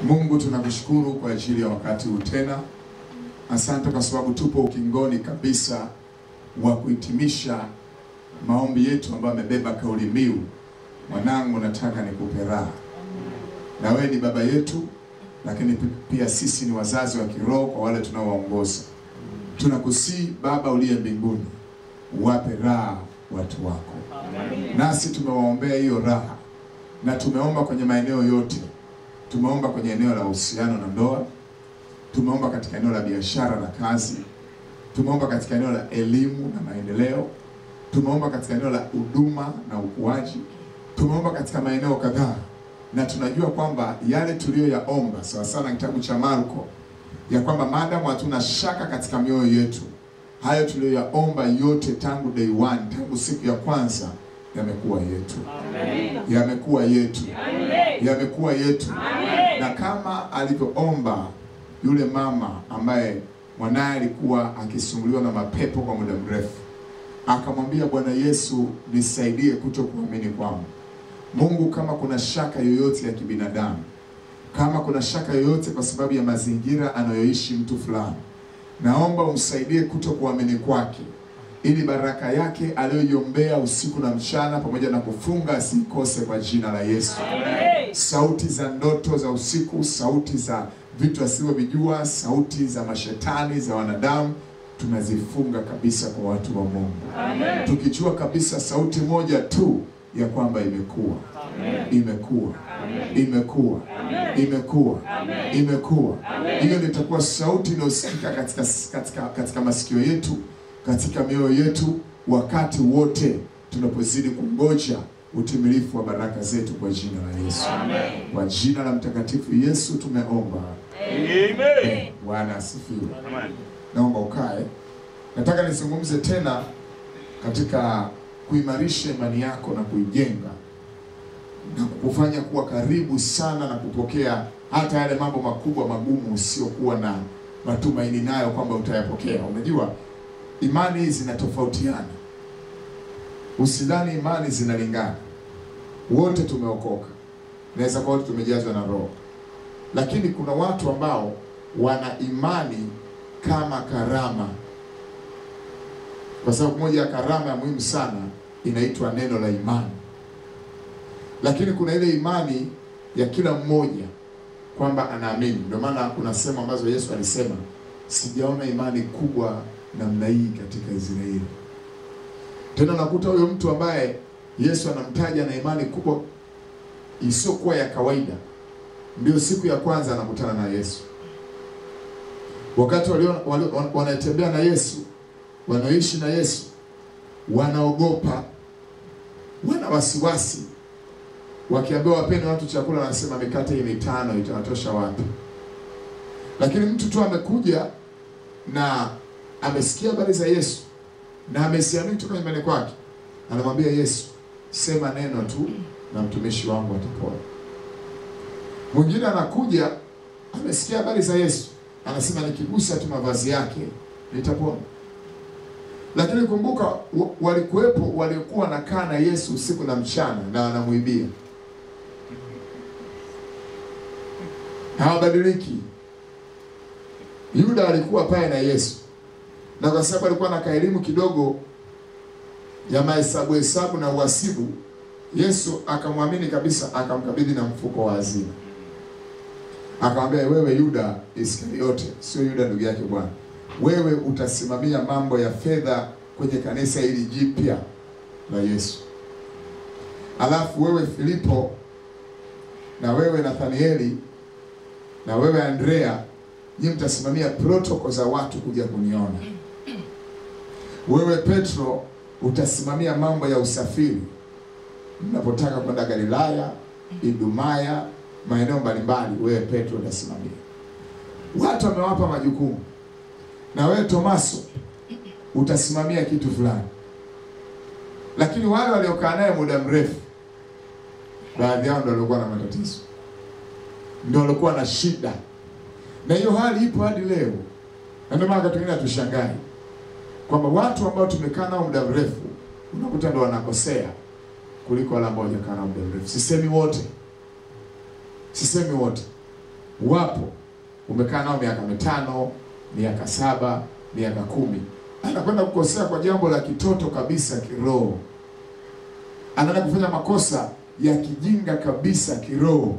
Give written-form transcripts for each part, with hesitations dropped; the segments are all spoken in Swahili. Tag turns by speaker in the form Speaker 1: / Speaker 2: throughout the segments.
Speaker 1: Mungu tunakushukuru kwa ajili ya wakati huu tena. Asante kwa sababu tupo ukingoni kabisa wa kuhitimisha maombi yetu ambayo yamebeba kauli mbiu, mwanangu nataka nikupe raha. Na wewe ni baba yetu, lakini pia sisi ni wazazi wa kiroho kwa wale tunaowaongoza. Tunakusii Baba uliye mbinguni, wape raha watu wako. Amen. Nasi tumewaombea hiyo raha, na tumeomba kwenye maeneo yote. Tumeomba kwenye eneo la uhusiano na ndoa, tumeomba katika eneo la biashara na kazi, tumeomba katika eneo la elimu na maendeleo, tumeomba katika eneo la huduma na ukuaji, tumeomba katika maeneo kadhaa. Na tunajua kwamba yale tuliyoyaomba sawa sana kitabu cha Marko, ya kwamba maadamu hatuna shaka katika mioyo yetu, hayo tuliyoyaomba yote tangu day one, tangu siku ya kwanza, yamekuwa yetu. Amen. Yamekuwa yetu. Amen. Yamekuwa yetu. Amen. Na kama alivyoomba yule mama ambaye mwanae alikuwa akisumbuliwa na mapepo kwa muda mrefu, akamwambia Bwana Yesu, nisaidie kutokuamini kwangu. Mungu, kama kuna shaka yoyote ya kibinadamu, kama kuna shaka yoyote kwa sababu ya mazingira anayoishi mtu fulani, naomba umsaidie kutokuamini kwake, ili baraka yake aliyoiombea usiku na mchana pamoja na kufunga asikose kwa jina la Yesu. Amen. Sauti za ndoto za usiku, sauti za vitu asivyovijua, sauti za mashetani, za wanadamu, tunazifunga kabisa kwa watu wa Mungu. Amen. Tukijua kabisa sauti moja tu ya kwamba imekuwa. Amen. Imekuwa. Amen. Imekuwa. Amen. Imekuwa. Amen. Imekuwa. Hiyo itakuwa sauti inayosikika katika masikio yetu, katika mioyo yetu, wakati wote tunapozidi kungoja utimilifu wa baraka zetu kwa jina la Yesu. Amen. Kwa jina la mtakatifu Yesu tumeomba. Amen. Bwana asifiwe. Amen. Naomba ukae. Nataka nizungumze tena katika kuimarisha imani yako na kuijenga na kukufanya kuwa karibu sana na kupokea hata yale mambo makubwa magumu usiokuwa na matumaini nayo kwamba utayapokea. Unajua imani zinatofautiana. Usidhani imani zinalingana. Wote tumeokoka. Naweza kwa wote tumejazwa na Roho. Lakini kuna watu ambao wana imani kama karama. Kwa sababu moja ya karama ya muhimu sana inaitwa neno la imani. Lakini kuna ile imani ya kila mmoja kwamba anaamini. Ndio maana kuna sehemu ambazo Yesu alisema, sijaona imani kubwa namna hii katika Israeli. Tena nakuta huyo mtu ambaye Yesu anamtaja na imani kubwa isiyokuwa ya kawaida, ndio siku ya kwanza anakutana na Yesu. Wakati wanatembea na Yesu, wanaoishi na Yesu, wanaogopa, wana wasiwasi. Wakiambiwa wapeni watu chakula, wanasema mikate hii 5 itawatosha wapi? Lakini mtu tu amekuja na amesikia habari za Yesu na amesiamini kutoka imani kwake, anamwambia Yesu, sema neno tu na mtumishi wangu atapona. Mwingine anakuja amesikia habari za Yesu, anasema nikigusa tu mavazi yake nitapona. Lakini kumbuka, walikuwepo waliokuwa nakaa na Yesu usiku na mchana na wanamuibia. Hawabadiliki. Yuda alikuwa pale na Yesu, na kwa sababu alikuwa na kaelimu kidogo ya mahesabu na uhasibu, Yesu akamwamini kabisa, akamkabidhi na mfuko wa hazina. Akamwambia, wewe Yuda Iskariote, sio Yuda ndugu yake Bwana, wewe utasimamia mambo ya fedha kwenye kanisa hili jipya la Yesu. Alafu wewe Filipo, na wewe Nathanieli, na wewe Andrea, nyinyi mtasimamia protokoli za watu kuja kuniona. Wewe Petro utasimamia mambo ya usafiri. Mnapotaka kwenda Galilaya, Idumaya, maeneo mbalimbali, wewe Petro utasimamia. Watu wamewapa majukumu. Na wewe Tomaso utasimamia kitu fulani. Lakini wale waliokaa naye muda mrefu, baadhi yao ndio walikuwa na matatizo, ndio walikuwa na shida. Na hiyo hali ipo hadi leo. Na ndio maana wengine hatushangai kwamba watu ambao tumekaa nao muda mrefu unakuta ndio wanakosea kuliko wale ambao hawajakaa nao muda mrefu. Sisemi wote. Wapo umekaa nao miaka 5, miaka 7, miaka 10, anakwenda kukosea kwa jambo la kitoto kabisa kiroho. Anaenda kufanya makosa ya kijinga kabisa kiroho,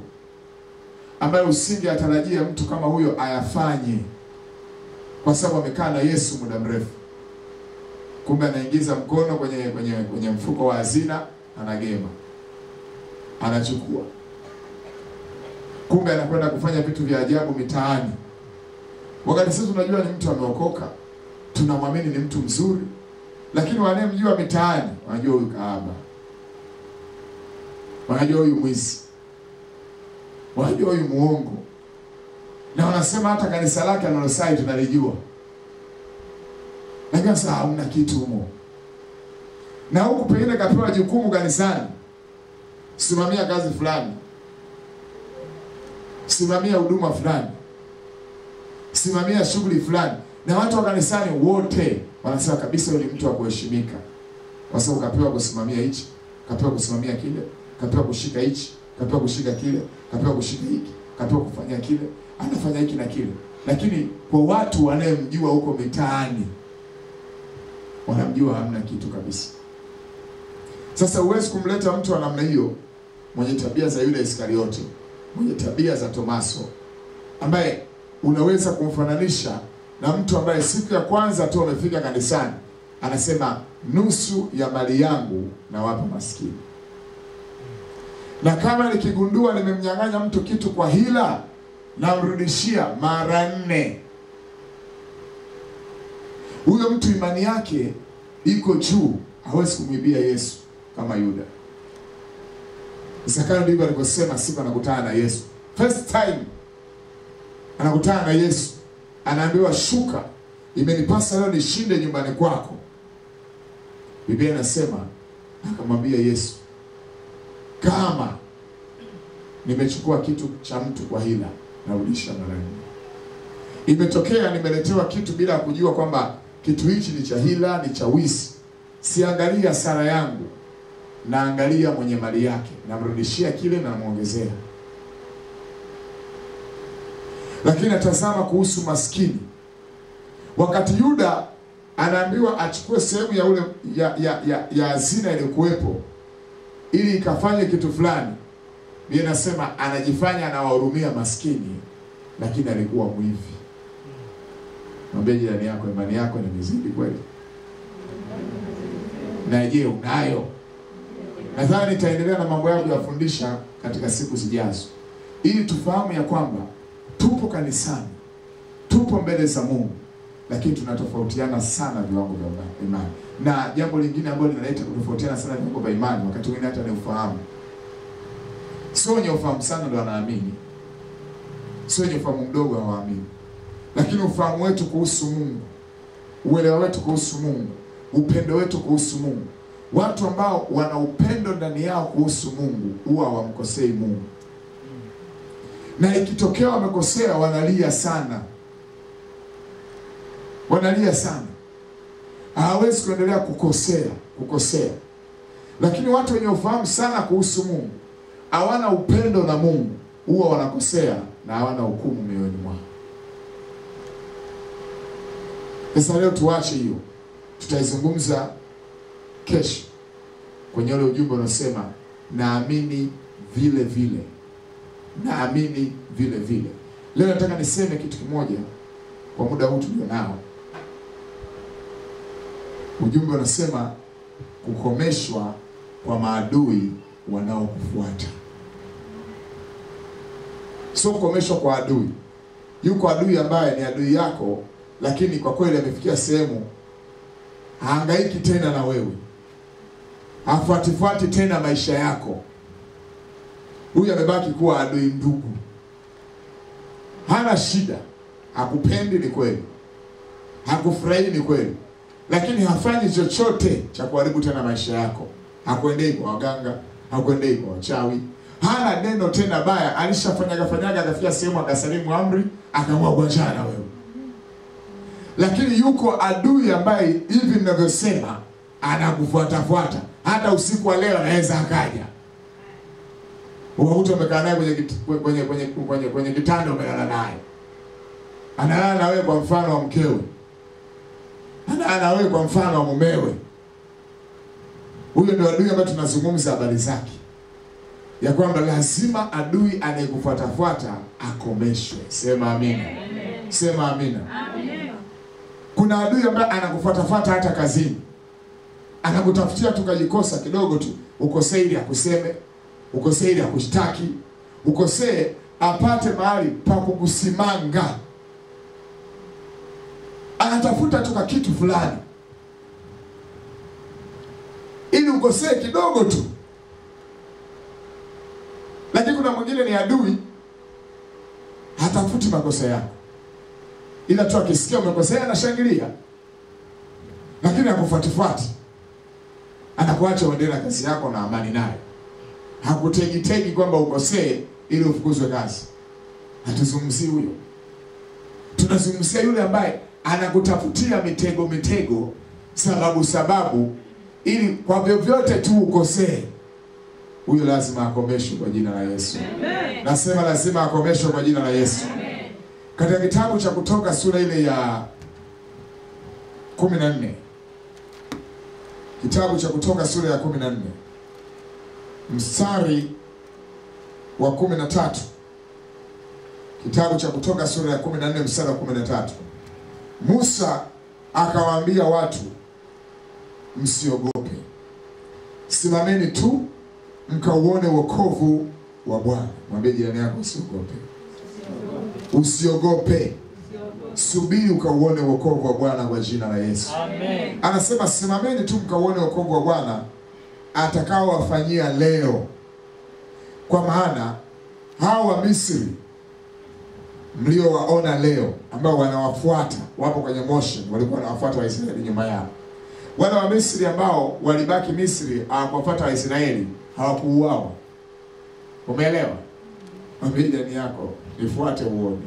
Speaker 1: ambayo usingetarajia mtu kama huyo ayafanye, kwa sababu amekaa na Yesu muda mrefu. Kumbe anaingiza mkono kwenye mfuko wa hazina, anagema, anachukua. Kumbe anakwenda kufanya vitu vya ajabu mitaani. Wakati sisi tunajua ni mtu ameokoka, tunamwamini ni mtu mzuri, lakini wanemjua mitaani wanajua huyu kahaba, wanajua huyu mwizi, wanajua huyu muongo, na wanasema hata kanisa lake analosai tunalijua. Lakini sasa hamna kitu humo. Na huku pengine kapewa jukumu kanisani, simamia kazi fulani, simamia huduma fulani, simamia shughuli fulani, na watu wa kanisani wote wanasema kabisa yule mtu wa kuheshimika, kwa sababu kapewa kusimamia hichi, kapewa kusimamia kile, kapewa kushika hichi, kapewa kushika kile, kapewa kushika hiki, kapewa kufanya kile, anafanya hiki na kile. Lakini kwa watu wanayemjua huko mitaani, wanamjua hamna kitu kabisa. Sasa huwezi kumleta mtu wa namna hiyo, mwenye tabia za yule Iskariote, mwenye tabia za Tomaso, ambaye unaweza kumfananisha na mtu ambaye siku ya kwanza tu amefika kanisani anasema nusu ya mali yangu na wapa maskini. Na kama nikigundua nimemnyang'anya mtu kitu kwa hila, namrudishia mara 4. Huyo mtu imani yake iko juu, hawezi kumwibia Yesu kama Yuda. Zakayo ndivyo alivyosema siku anakutana na Yesu. First time anakutana na Yesu, anaambiwa shuka, imenipasa leo nishinde nyumbani kwako. Biblia inasema akamwambia Yesu, kama nimechukua kitu cha mtu kwa hila, narudisha mara 4. Imetokea nimeletewa kitu bila kujua kwamba kitu hichi ni cha hila, ni cha wizi, siangalia hasara yangu, naangalia mwenye mali yake, namrudishia kile na namuongezea. Lakini natazama kuhusu maskini. Wakati Yuda anaambiwa achukue sehemu ya ule ya hazina iliyokuwepo ili ikafanye kitu fulani, Biblia inasema anajifanya anawahurumia maskini, lakini alikuwa mwivi. Mwambie jirani yako, imani yako imezidi kweli? Na je, unayo? Nadhani nitaendelea na mambo yangu ya fundisha katika siku zijazo, ili tufahamu ya kwamba tupo kanisani, tupo mbele za Mungu, lakini tunatofautiana sana viwango vya imani. Na jambo lingine ambalo linaleta kutofautiana sana viwango vya imani, wakati mwingine hata ni ufahamu. Sio wenye ufahamu sana ndio wanaamini, sio wenye ufahamu mdogo hawaamini. Lakini ufahamu wetu kuhusu Mungu, uelewa wetu kuhusu Mungu, upendo wetu kuhusu Mungu, watu ambao wana upendo ndani yao kuhusu Mungu huwa hawamkosei Mungu. Na ikitokea wamekosea, wanalia sana, wanalia sana, hawezi kuendelea kukosea. Lakini watu wenye ufahamu sana kuhusu Mungu, hawana upendo na Mungu, huwa wanakosea na hawana hukumu mioyoni mwao. Sasa leo tuache hiyo, tutaizungumza kesho kwenye ule ujumbe unaosema naamini vile vile, naamini vile vile. Leo nataka niseme kitu kimoja kwa muda huu tulio nao. Ujumbe unasema kukomeshwa kwa maadui wanaokufuata. Sio kukomeshwa kwa adui. Yuko adui ambaye ni adui yako, lakini kwa kweli amefikia sehemu haangaiki tena na wewe, hafuatifuati tena maisha yako. Huyu amebaki kuwa adui ndugu. Hana shida, hakupendi ni kweli, hakufurahi ni kweli, lakini hafanyi chochote cha kuharibu tena maisha yako. Hakuendei kwa waganga, hakuendei kwa wachawi, hana neno tena baya. Alishafanyaga akafikia sehemu akasalimu amri, akaamua kuachana na wewe. Lakini yuko adui ambaye hivi ninavyosema anakufuatafuata. Hata usiku wa leo anaweza akaja. Unakuta umekaa naye kwenye kitanda, umelala naye. Analala na wewe kwa mfano wa mkewe. Analala na wewe kwa mfano wa mumewe. Huyo ndio adui ambaye tunazungumza habari zake. Ya kwamba lazima adui anayekufuatafuata akomeshwe. Sema amina. Sema amina. Kuna adui ambaye anakufuatafuata hata kazini. Anakutafutia tukajikosa kidogo tu, ukosee ili akuseme, ukosee ili akushtaki, ukosee apate mahali pa kukusimanga. Anatafuta tuka kitu fulani ili ukosee kidogo tu. Lakini kuna mwingine ni adui, hatafuti makosa yako, ila tu akisikia umekosea anashangilia, lakini hakufuatifuati. Anakuacha uendelee na kazi yako na amani naye. Hakutegi kwamba ukosee ili ufukuzwe kazi. Hatuzungumzii huyo. Tunazungumzia yule ambaye anakutafutia mitego, sababu ili kwa vyovyote tu ukosee. Huyo lazima akomeshwe kwa jina la Yesu. Amen. Nasema lazima akomeshwe kwa jina la Yesu. Amen. Katika kitabu cha Kutoka sura ile ya 14. Kitabu cha Kutoka sura ya 14. Mstari wa 13. Kitabu cha Kutoka sura ya 14 mstari wa 13. Musa akawaambia watu, msiogope. Simameni tu mkauone wokovu wa Bwana. Mwambie jirani yako usiogope. Usiogope. Subiri ukauone wokovu wa Bwana kwa jina la Yesu. Amen. Anasema simameni tu mkauone wokovu wa Bwana atakao wafanyia leo. Kwa maana hao wa Misri mlio waona leo ambao wanawafuata, wapo kwenye motion, walikuwa wanawafuata Waisraeli nyuma yao. Wale wa Misri ambao walibaki Misri hawakufuata Waisraeli, hawakuuawa. Umeelewa? Mwambie ndani yako, nifuate uone.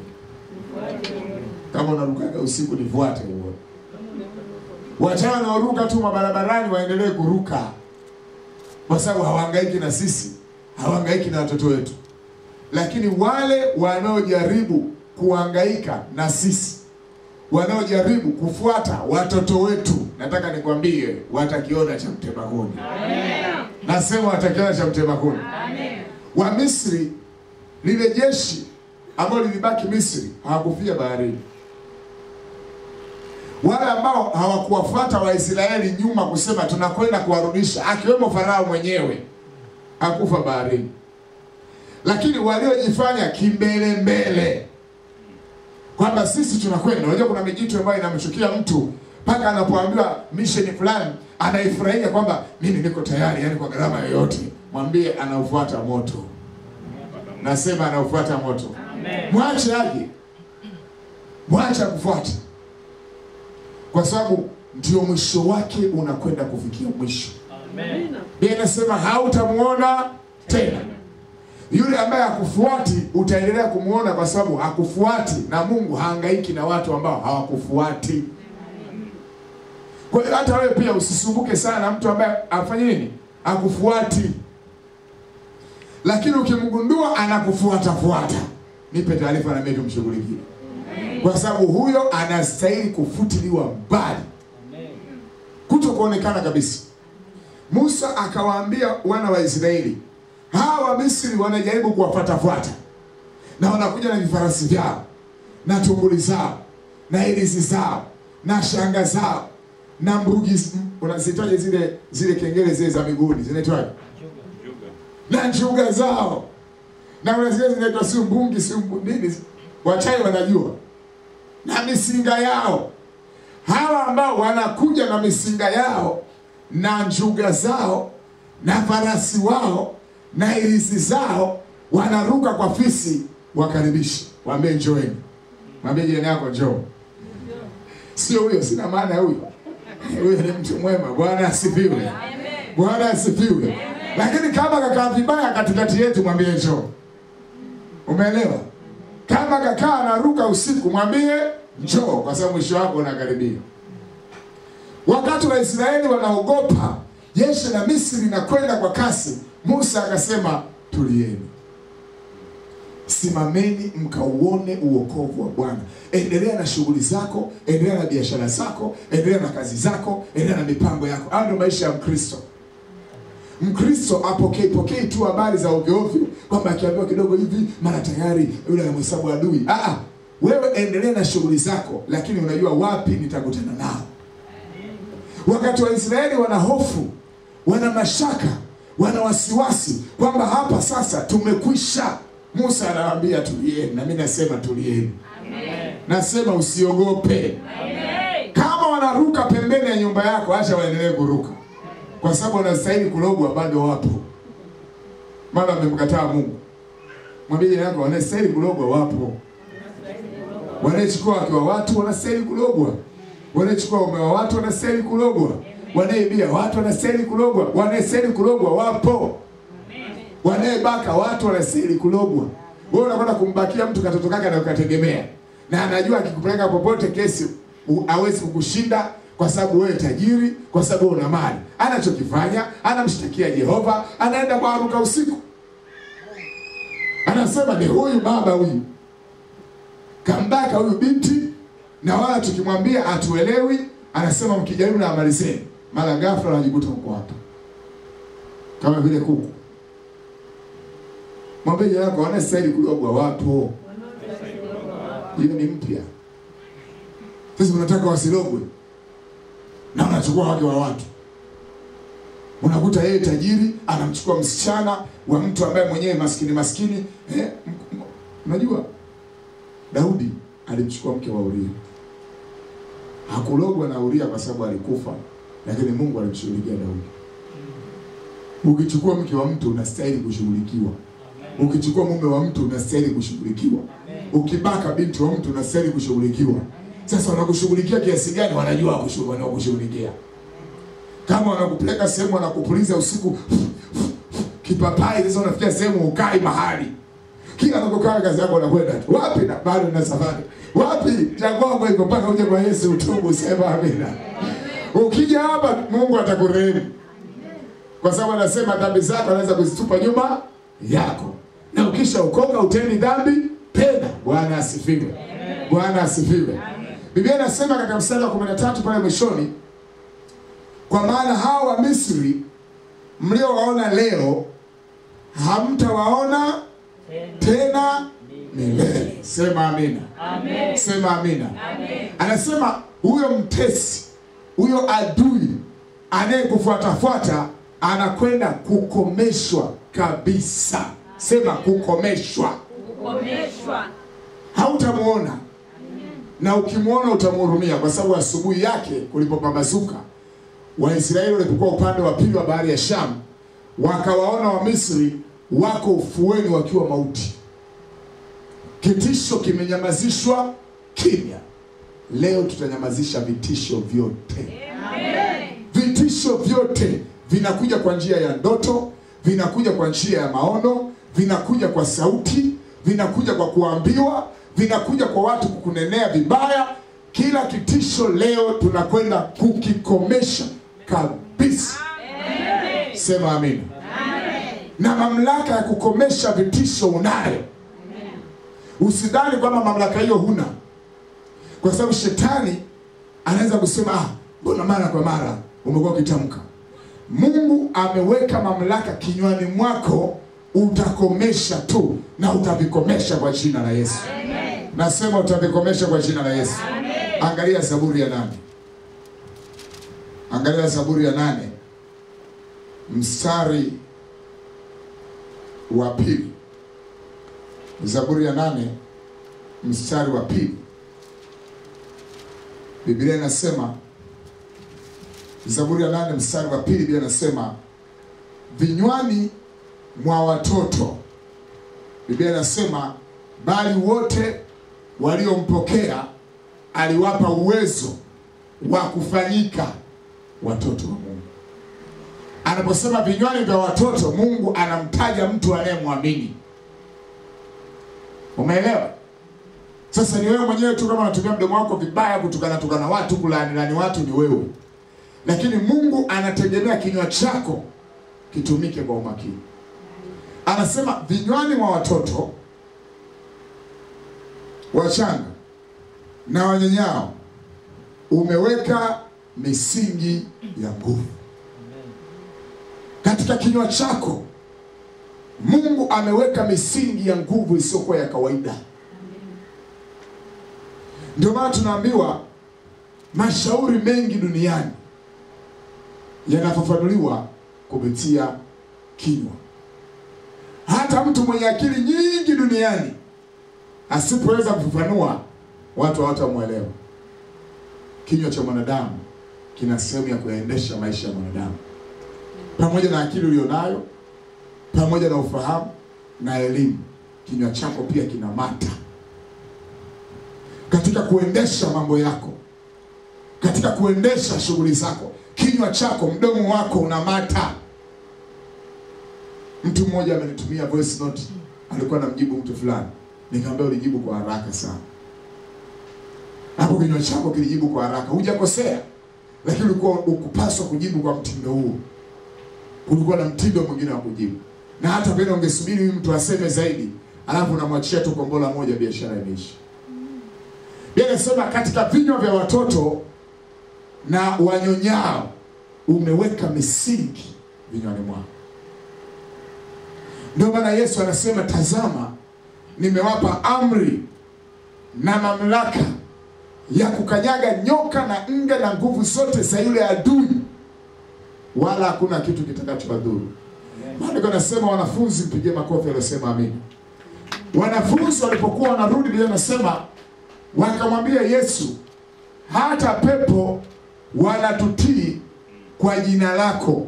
Speaker 1: Kama unarukaga usiku, nifuate uone. Wachana na uruka tu mabarabarani, waendelee kuruka. Kwa sababu hawahangaiki na sisi, hawahangaiki na watoto wetu. Lakini wale wanaojaribu kuhangaika na sisi, wanaojaribu kufuata watoto wetu, nataka nikwambie watakiona cha mtema kuni. Amen. Nasema watakiona cha mtema kuni. Amen. Wa Misri, lile jeshi ambalo lilibaki Misri, hawakufia baharini. Wale ambao hawakuwafuata Waisraeli nyuma kusema tunakwenda kuwarudisha, akiwemo Farao mwenyewe, hakufa baharini. Lakini waliojifanya kimbele kwamba sisi tunakwenda, unajua kuna mijitu ambayo inamchukia mtu mpaka anapoambiwa mission fulani anaifurahia kwamba mimi niko tayari, yani kwa gharama yoyote. Mwambie anaufuata moto. Nasema anaufuata moto. Amen. Mwache aje. Mwache kufuata. Kwa sababu ndio mwisho wake unakwenda kufikia mwisho. Amen. Biblia inasema hautamuona tena. Yule ambaye hakufuati utaendelea kumuona kwa sababu hakufuati, na Mungu haangaiki na watu ambao hawakufuati. Kwa hiyo hata wewe pia usisumbuke sana na mtu ambaye afanye nini? Hakufuati. Lakini ukimgundua anakufuata, nipe taarifa na mimi tumshughulikie. Kwa sababu huyo anastahili kufutiliwa mbali. Kutokuonekana kabisa. Musa akawaambia wana wa Israeli, hawa wa Misri wanajaribu kuwafuata na wanakuja na vifarasi vyao na tumbuli zao na hirizi zao na shanga zao na mbugi, unazitaje zile kengele zile za miguuni zinaitwaje? Na njuga zao na unazile zinaitwa si mbungi si nini, wachai wanajua, na misinga yao. Hawa ambao wanakuja na misinga yao na njuga zao na farasi wao na hirizi zao, wanaruka kwa fisi wakaribishi. Waambie njoeni. Mwambie jirani yako njoo. Sio huyo, sina maana huyo. Huyo ni mtu mwema. Bwana asifiwe. Amen. Bwana asifiwe. Amen. Lakini kama kakaa vibaya katikati yetu, mwambie njoo. Umeelewa? Kama kakaa anaruka usiku, mwambie njoo, kwa sababu mwisho wako unakaribia. Wakati wa Israeli wanaogopa jeshi la Misri linakwenda kwa kasi, Musa akasema tulieni. Simameni mkauone uokovu wa Bwana. Endelea na shughuli zako, endelea na biashara zako, endelea na kazi zako, endelea na mipango yako. Hayo ndio maisha ya Mkristo. Mkristo apokei tu habari za ovyo ovyo kwamba akiambiwa kidogo hivi mara tayari yule anamhesabu adui. Wewe endelea na shughuli zako, lakini unajua wapi nitakutana nao. Wakati wa Israeli wana hofu, wana mashaka, wana wasiwasi kwamba hapa sasa tumekwisha. Musa anawaambia tulieni, na mimi nasema tulieni. Amen. Nasema usiogope. Amen. Kama wanaruka pembeni ya nyumba yako, acha waendelee kuruka. Kwa sababu wanastahili kulogwa, bado wapo. Maana wamemkataa Mungu. Mwambie jirani yako, wanastahili kulogwa, wapo. Wanachukua wake wa watu, wanastahili kulogwa. Wanachukua ume wa watu, wanastahili kulogwa. Wanaibia watu, wanastahili kulogwa. Wanastahili kulogwa, wapo. Wanaebaka watu, wanastahili kulogwa. Wewe unakwenda kumbakia mtu katoto kake na ukategemea, na anajua akikupeleka popote kesi hawezi kukushinda kwa sababu wewe tajiri, kwa sababu una mali. Anachokifanya, anamshtakia Jehova, anaenda kuaruka usiku. Anasema ni huyu baba huyu kambaka huyu binti, na wala tukimwambia atuelewi. Anasema mkijaribu na amali zenu, mara ghafla anajikuta huko hapa kama vile kuku. Mwambie yako wanastahili kulogwa, wapo. Hiyo ni mpya. Sasa unataka wasilogwe, na unachukua wake wa watu. Unakuta yeye tajiri anamchukua msichana wa mtu ambaye mwenyewe maskini. Unajua Daudi alimchukua mke wa Uria. Hakulogwa na Uria kwa sababu alikufa, lakini Mungu alimshughulikia Daudi. Ukichukua mke wa mtu unastahili kushughulikiwa. Ukichukua mume wa mtu unastahili kushughulikiwa. Ukibaka binti wa mtu unastahili kushughulikiwa. Sasa wanakushughulikia kiasi gani? Wanajua kushughulikia. Kama wanakupeleka sehemu wanakupuliza usiku kipapai, sasa unafikia sehemu ukai mahali. Kila unapokaa kazi yako unakwenda tu. Wapi na bado na safari. Wapi? Chagua iko mpaka uje kwa Yesu utubu, sema amina. Ukija hapa Mungu atakurehemu. Kwa sababu anasema dhambi zako anaweza kuzitupa nyuma yako. Na ukisha ukoka utendi dhambi tena. Bwana asifiwe. Bwana asifiwe. Biblia inasema katika mstari wa 13 pale mwishoni, kwa maana hao wa Misri mliowaona leo hamtawaona tena milele. Sema amina. Amen. Sema amina. Amen. Anasema huyo mtesi, huyo adui anayekufuatafuata anakwenda kukomeshwa kabisa. Sema kukomeshwa. Kukomeshwa. Hautamuona. Na ukimuona utamhurumia, kwa sababu asubuhi yake kulipopambazuka, Waisraeli walipokuwa upande wa pili wa bahari ya Shamu, wakawaona wa Misri wako ufueni wakiwa mauti. Kitisho kimenyamazishwa kimya. Leo tutanyamazisha vitisho vyote. Amen. Vitisho vyote vinakuja kwa njia ya ndoto, vinakuja kwa njia ya maono, vinakuja kwa sauti, vinakuja kwa kuambiwa, vinakuja kwa watu kukunenea vibaya. Kila kitisho leo tunakwenda kukikomesha kabisa. Amen. Sema amina. Amen. Na mamlaka ya kukomesha vitisho unayo. Amen. Usidhani kwamba mamlaka hiyo huna, kwa sababu shetani anaweza kusema mbona mara kwa mara umekuwa ukitamka. Mungu ameweka mamlaka kinywani mwako, utakomesha tu, na utavikomesha kwa jina la Yesu. Amen. Nasema utavikomesha kwa jina la Yesu. Amen. Angalia Zaburi ya 8. Angalia Zaburi ya 8 mstari wa 2. Zaburi ya 8 mstari wa 2. Biblia inasema, Zaburi ya 8 mstari wa 2, Biblia inasema vinywani mwa watoto, Biblia inasema bali wote waliompokea aliwapa uwezo wa kufanyika watoto wa Mungu. Anaposema vinywani vya watoto, Mungu anamtaja mtu anayemwamini. Umeelewa? Sasa ni wewe mwenyewe tu kama unatumia mdomo wako vibaya kutukana watu, kulaani watu, ni wewe. Lakini Mungu anategemea kinywa chako kitumike kwa umakini. Anasema vinywani mwa watoto wachanga na wanyonyao, umeweka misingi ya nguvu. Katika kinywa chako Mungu ameweka misingi ya nguvu isiyokuwa ya kawaida. Ndio maana tunaambiwa mashauri mengi duniani yanafafanuliwa kupitia kinywa. Hata mtu mwenye akili nyingi duniani asipoweza kufafanua, watu hawatamuelewa. Kinywa cha mwanadamu kina sehemu ya kuendesha maisha ya mwanadamu. Pamoja na akili ulionayo, pamoja na ufahamu na elimu, kinywa chako pia kina mata katika kuendesha mambo yako, katika kuendesha shughuli zako. Kinywa chako, mdomo wako una mata. Mtu mmoja amenitumia voice note, alikuwa anamjibu mtu fulani. Nikamwambia ulijibu kwa haraka sana. Hapo kinywa chako kilijibu kwa haraka. Hujakosea, lakini ulikuwa ukupaswa kujibu kwa mtindo huu. Kulikuwa na mtindo mwingine wa kujibu. Na hata pale ungesubiri huyu mtu aseme zaidi, alafu unamwachia tu kombola moja, biashara imeisha. Biblia inasema katika vinywa vya watoto na wanyonyao umeweka misingi vinywani mwao. Ndio maana Yesu anasema, tazama nimewapa amri na mamlaka ya kukanyaga nyoka na nge na nguvu zote za yule adui, wala hakuna kitu kitakachowadhuru. Maandiko yanasema, wanafunzi mpige makofi waliosema amina. Wanafunzi walipokuwa wanarudi, Biblia inasema wakamwambia Yesu, hata pepo wanatutii kwa jina lako.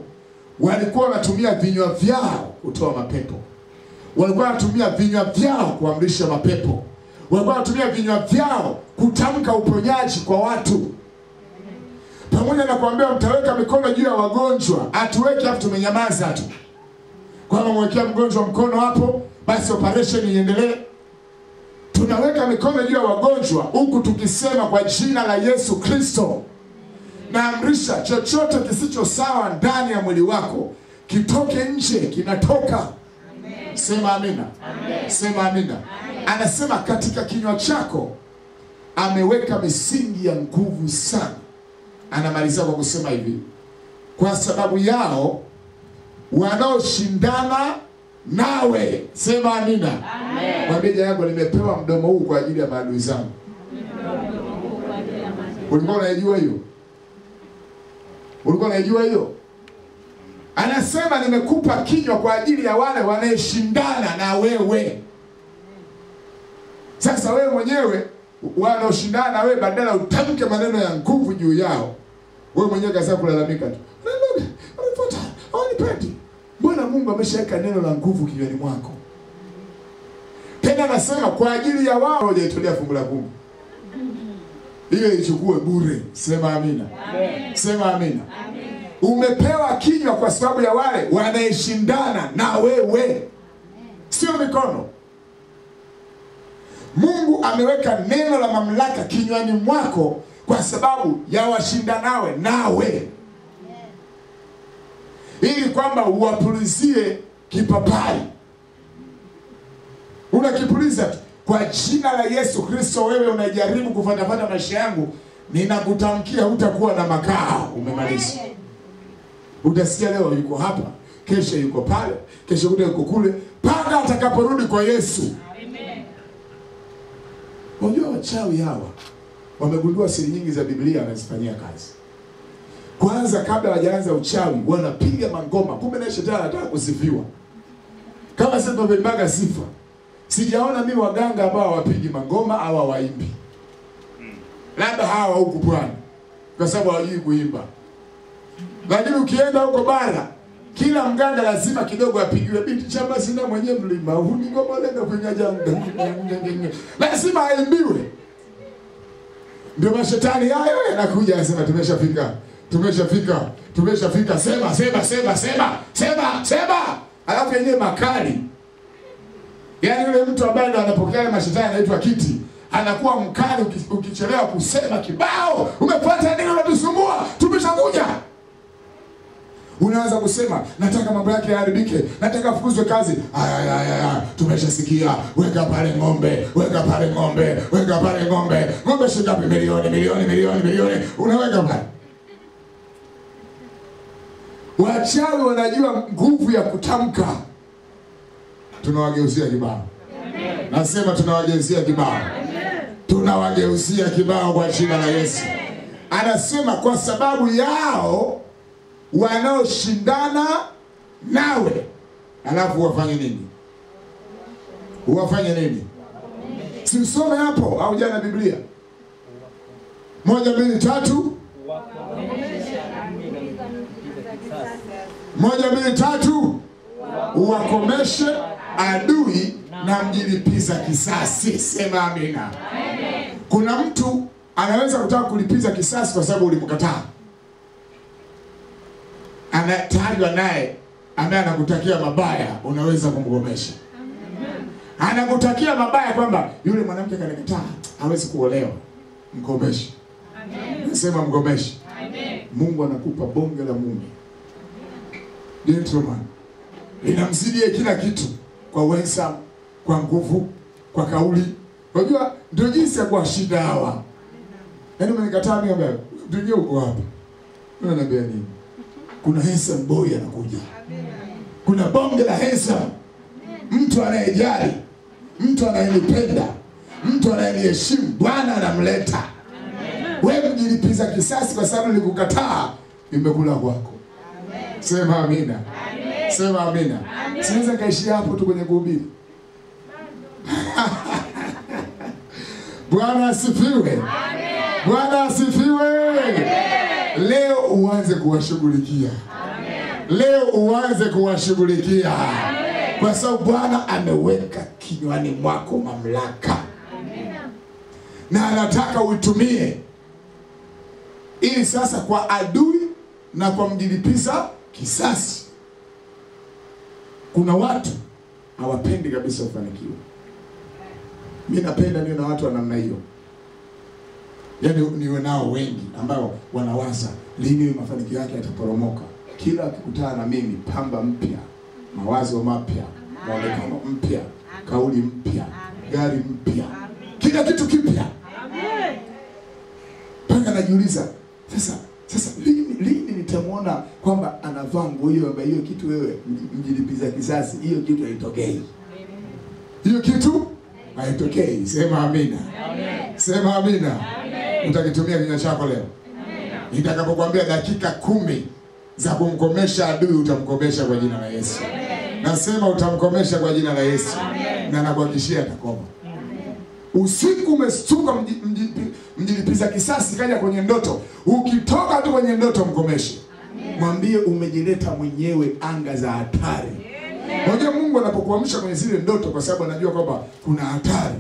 Speaker 1: Walikuwa wanatumia vinywa vyao kutoa mapepo. Walikuwa wanatumia vinywa vyao kuamrisha mapepo. Walikuwa wanatumia vinywa vyao kutamka uponyaji kwa watu. Pamoja na kuambia mtaweka mikono juu ya wagonjwa, atuweke hapo tumenyamaza tu. Kwa mwekea mgonjwa mkono hapo, basi operation iendelee. Tunaweka mikono juu ya wagonjwa huku tukisema kwa jina la Yesu Kristo, naamrisha chochote kisicho sawa ndani ya mwili wako kitoke nje, kinatoka. Amen. Sema amina. Amen. Sema amina. Amen. Anasema katika kinywa chako ameweka misingi ya nguvu sana. Anamalizia kwa kusema hivi, kwa sababu yao wanaoshindana nawe. Sema amina. Amen. Mwambie yako, nimepewa mdomo huu kwa ajili ya maadui zangu. Ulikuwa unajua hiyo? Ulikuwa unajua hiyo? Anasema nimekupa kinywa kwa ajili ya wale wanaoshindana na wewe. Sasa wewe mwenyewe wanaoshindana na wewe, badala utamke maneno ya nguvu juu yao, wewe mwenyewe kaza kulalamika tu. Wanifuata, wanipendi. Bwana Mungu ameshaweka neno la nguvu kinywani mwako. Tena anasema kwa ajili ya wao hujatolea fungu la 10. Hiyo ichukue bure. Sema amina. Amen. Sema amina. Amen. Umepewa kinywa kwa sababu ya wale wanaeshindana na wewe. Sio mikono. Mungu ameweka neno la mamlaka kinywani mwako kwa sababu ya washindanawe nawe. Ili kwamba uwapulizie kipapai. Unakipuliza kwa jina la Yesu Kristo. Wewe unajaribu kufuata maisha yangu, ninakutamkia hutakuwa na makao. Umemaliza. Utasikia leo yuko hapa, kesho yuko pale, kesho yuko kule, mpaka atakaporudi kwa Yesu. Amen. Unajua wachawi hawa wamegundua siri nyingi za Biblia, wanazifanyia kazi. Kwanza kabla hawajaanza uchawi wanapiga mangoma. Kumbe na shetani anataka kusifiwa. Kama sasa tunapembaga sifa. Sijaona mimi waganga ambao hawapigi mangoma au hawaimbi. Labda hawa huku pwani, kwa sababu hawajui kuimba. Lakini ukienda huko bara, kila mganga lazima kidogo apigiwe biti chama sina mwenyewe mlima. Huni ngoma lenda kwenye janga. Lazima aimbiwe. Ndio mashetani hayo yanakuja yanasema tumeshafika. Tumeshafika. Tumeshafika. Sema, sema, sema, sema, sema, sema. Alafu yenyewe makali. Yaani yule mtu ambaye anapokea mashetani anaitwa kiti, anakuwa mkali ukichelewa kusema kibao. Umepata neno la kusumbua, tumeshakuja. Unaanza kusema nataka mambo yake yaharibike, nataka afukuzwe kazi. Aya, tumeshasikia. Weka pale ng'ombe, weka pale ng'ombe, weka pale ng'ombe. Ng'ombe shingapi? Milioni. Unaweka pale. Wachawi wanajua nguvu ya kutamka. Tunawageuzia kibao. Nasema tunawageuzia kibao. Tunawageuzia kibao kwa jina la Yesu. Anasema kwa sababu yao wanaoshindana nawe. Alafu wafanye nini? Wafanye nini? Simsome hapo au jana Biblia. 1, 2, 3. 1, 2, 3. Uwakomeshe adui na mjilipiza kisasi. Sema amina. Kuna mtu anaweza kutaka kulipiza kisasi kwa sababu ulimkataa. Anatajwa naye ambaye anakutakia mabaya, unaweza kumgomesha. Anakutakia mabaya kwamba yule mwanamke kanikataa, hawezi kuolewa. Mgomeshe. Nasema mgomeshe. Mungu anakupa bonge la mume. Gentleman. Linamzidia kila kitu kwa uwezo, kwa nguvu, kwa kauli. Unajua ndio jinsi ya kuwashinda hawa. Yaani umenikataa mimi ambaye ndio uko hapa. Unaniambia nini? Kuna handsome boy anakuja. Kuna bonge la handsome. Mtu anayejali, mtu anayenipenda, mtu anayeniheshimu, Bwana anamleta. Wewe mjilipiza kisasi kwa sababu nilikukataa, imekula kwako. Sema amina. Sema amina. Siweza kaishi hapo tu kwenye kuhubiri. Bwana asifiwe. Bwana asifiwe. Leo uanze kuwashughulikia. Leo uanze kuwashughulikia. Kwa sababu Bwana ameweka kinywani mwako mamlaka. Na anataka uitumie ili sasa kwa adui na kwa mjilipiza kisasi. Kuna watu hawapendi kabisa ufanikiwe. Mimi napenda niwe na watu wa namna hiyo. Yaani niwe nao wengi ambao wanawaza lini mafanikio yake yataporomoka. Kila akikutana na mimi, pamba mpya, mawazo mapya, mwonekano mpya, kauli mpya, gari mpya, kila kitu kipya. Amen. Panga najiuliza, sasa lini nitamwona kwamba anavaa nguo hiyo ambayo hiyo kitu wewe mjilipiza kisasi, hiyo kitu haitokei. Hiyo kitu haitokei. Sema amina. Amen. Sema amina. Amen. Utakitumia kinywa chako leo. Amen. Nitakapokuambia dakika 10 za kumkomesha adui, utamkomesha kwa jina la Yesu. Amen. Nasema utamkomesha kwa jina la Yesu. Amen. Na nakuhakikishia atakoma. Usiku umestuka mjilipiza kisasi kaja kwenye ndoto. Ukitoka tu kwenye ndoto mkomeshe. Mwambie umejileta mwenyewe anga za hatari. Unajua Mungu anapokuamsha kwenye zile ndoto kwa sababu anajua kwamba kuna hatari.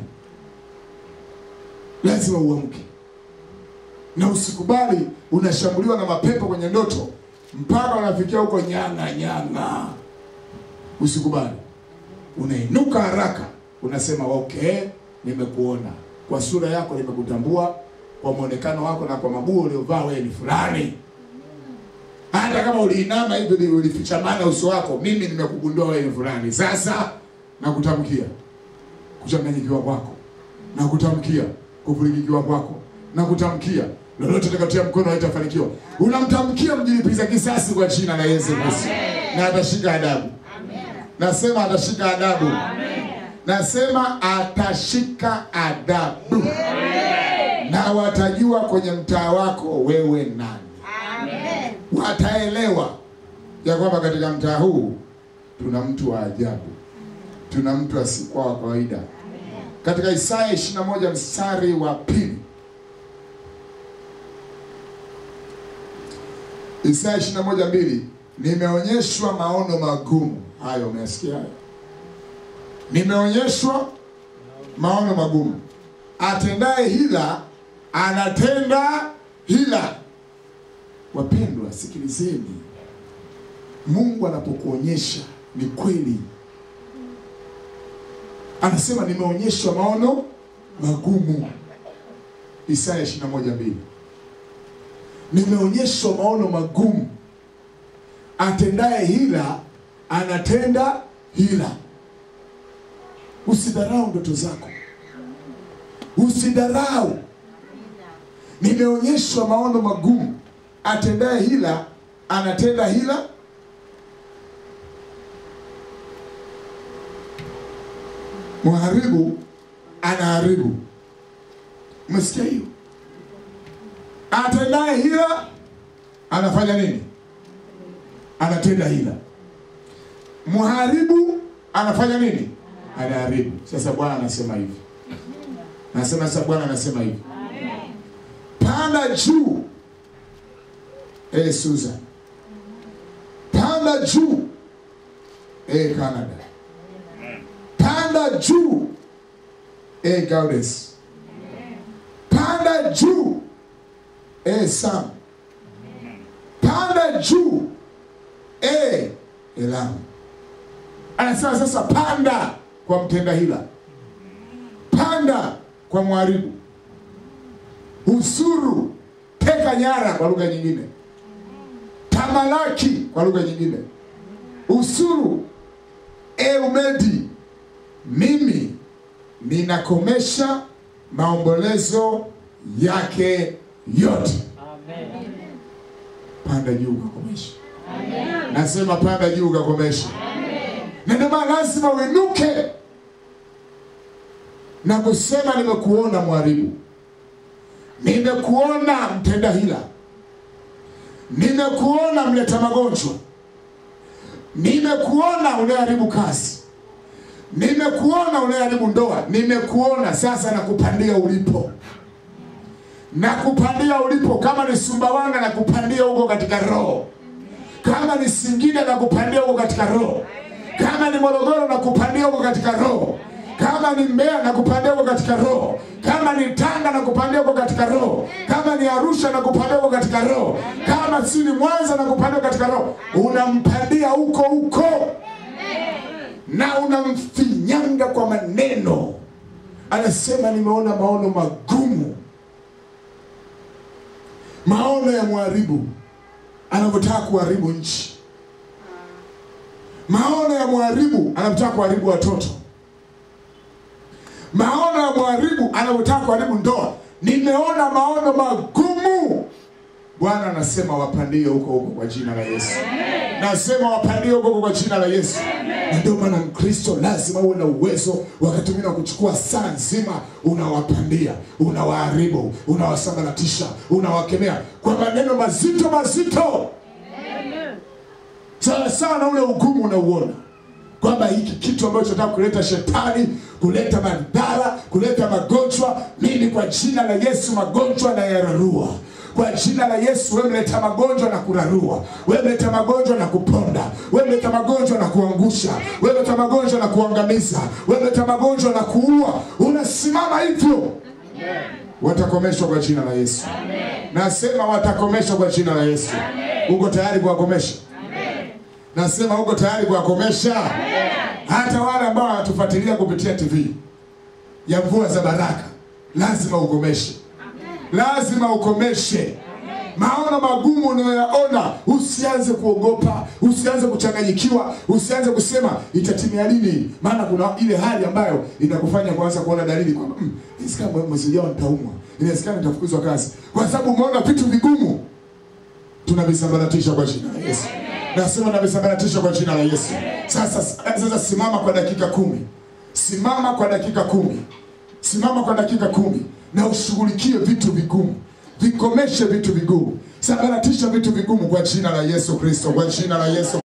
Speaker 1: Lazima uamke. Na usikubali unashambuliwa na mapepo kwenye ndoto mpaka unafikia huko nyanga. Usikubali. Unainuka haraka, unasema okay, nimekuona. Kwa sura yako nimekutambua, kwa muonekano wako na kwa mabuo uliovaa wewe ni fulani. Hata kama uliinama hivi ulifichamana uso wako, mimi nimekugundua wewe ni fulani. Sasa nakutamkia kuchanganyikiwa kwako, nakutamkia kuvurigikiwa kwako, nakutamkia lolote utakatia mkono haitafanikiwa. Unamtamkia mjilipiza kisasi kwa jina la Yesu Kristo. Na atashika adabu. Amen. Nasema atashika adabu. Amen. Nasema atashika adabu. Amen. Na watajua kwenye mtaa wako wewe nani. Amen. Wataelewa ya kwamba katika mtaa huu tuna mtu wa ajabu. Tuna mtu asikuwa wa kawaida. Amen. Katika Isaya 21 mstari wa 2. Isaya 21:2, nimeonyeshwa maono magumu. Hayo umesikia hayo? Nimeonyeshwa maono magumu. Atendaye hila anatenda hila. Wapendwa, sikilizeni. Mungu anapokuonyesha ni kweli. Anasema nimeonyeshwa maono magumu. Isaya 21:2. Nimeonyeshwa maono magumu. atendaye hila anatenda hila. Usidharau ndoto zako. Usidharau. Nimeonyeshwa maono magumu. Atendaye hila anatenda hila. Mharibu anaharibu. Umesikia hiyo? Atendaye hila anafanya nini? Anatenda hila. Mharibu anafanya nini? Anaharibu. Sasa Bwana anasema hivi. Sasa Bwana anasema hivi. Panda juu. Susan. Panda juu. Canada. Panda juu. Gaudes. Panda juu. Sam. Panda juu. Elamu. Anasema sasa panda kwa mtenda hila. Panda kwa mharibu. Usuru, teka nyara kwa lugha nyingine. Tamalaki kwa lugha nyingine. Usuru, umedi. Mimi ninakomesha maombolezo yake yote. Amen. Panda juu ukakomesha. Amen. Nasema panda juu ukakomesha. Amen. Na ndio maana lazima uinuke na kusema nimekuona mharibu. Nimekuona mtenda hila. Nimekuona mleta magonjwa. Nimekuona unaharibu kazi. Nimekuona unaharibu ndoa. Nimekuona sasa nakupandia ulipo. Nakupandia ulipo. Kama ni Sumbawanga nakupandia huko katika roho. Kama ni Singida nakupandia huko katika roho. Kama ni Morogoro nakupandia huko katika roho. Kama ni Mbeya nakupandia huko katika roho. Kama ni Tanga nakupandia huko katika roho. Kama ni Arusha nakupandia huko katika roho. Kama si ni Mwanza nakupandia katika roho. Unampandia huko huko. Na unamfinyanga kwa maneno. Anasema nimeona maono magumu. Maono ya mharibu anataka kuharibu nchi. Maono ya mharibu anataka kuharibu watoto. Maono ya mharibu anataka kuharibu ndoa. Nimeona maono magumu. Bwana anasema wapandie huko huko kwa jina la Yesu. Amen. Nasema wapandie huko huko kwa jina la Yesu. Amen. Ndio maana Mkristo lazima uwe na uwezo wakati mwingine kuchukua saa nzima unawapandia, unawaharibu, unawasambaratisha, unawakemea kwa maneno mazito mazito. Amen. Sawa na ule ugumu unauona. Kwamba hiki kitu ambacho nataka kuleta shetani, kuleta madhara, kuleta magonjwa, mimi kwa jina la Yesu magonjwa na yararua. Kwa jina la Yesu wewe mleta magonjwa na kurarua. Wewe mleta magonjwa na kuponda. Wewe mleta magonjwa na kuangusha. Wewe mleta magonjwa na kuangamiza. Wewe mleta magonjwa na kuua. Unasimama hivyo. Amen. Watakomeshwa kwa jina la Yesu. Amen. Nasema watakomeshwa kwa jina la Yesu. Amen. Uko tayari kuwakomesha? Amen. Nasema uko tayari kuwakomesha? Amen. Hata wale ambao wanatufuatilia kupitia TV ya Mvua za Baraka, lazima ukomeshe. Lazima ukomeshe. Maono magumu unayoyaona, usianze kuogopa, usianze kuchanganyikiwa, usianze kusema itatimia lini, maana kuna ile hali ambayo inakufanya kuanza kuona dalili kwamba inawezekana mwezi ujao nitaumwa, inawezekana nitafukuzwa kazi, kwa sababu umeona vitu vigumu. Tunavisambaratisha kwa jina la Yesu. Nasema tunavisambaratisha kwa jina la Yesu. Sasa simama kwa dakika 10. Simama kwa dakika 10. Simama kwa dakika 10 na ushughulikie vitu vigumu. Vikomeshe vitu vigumu. Sambaratisha vitu vigumu kwa jina la Yesu Kristo, kwa jina la Yesu.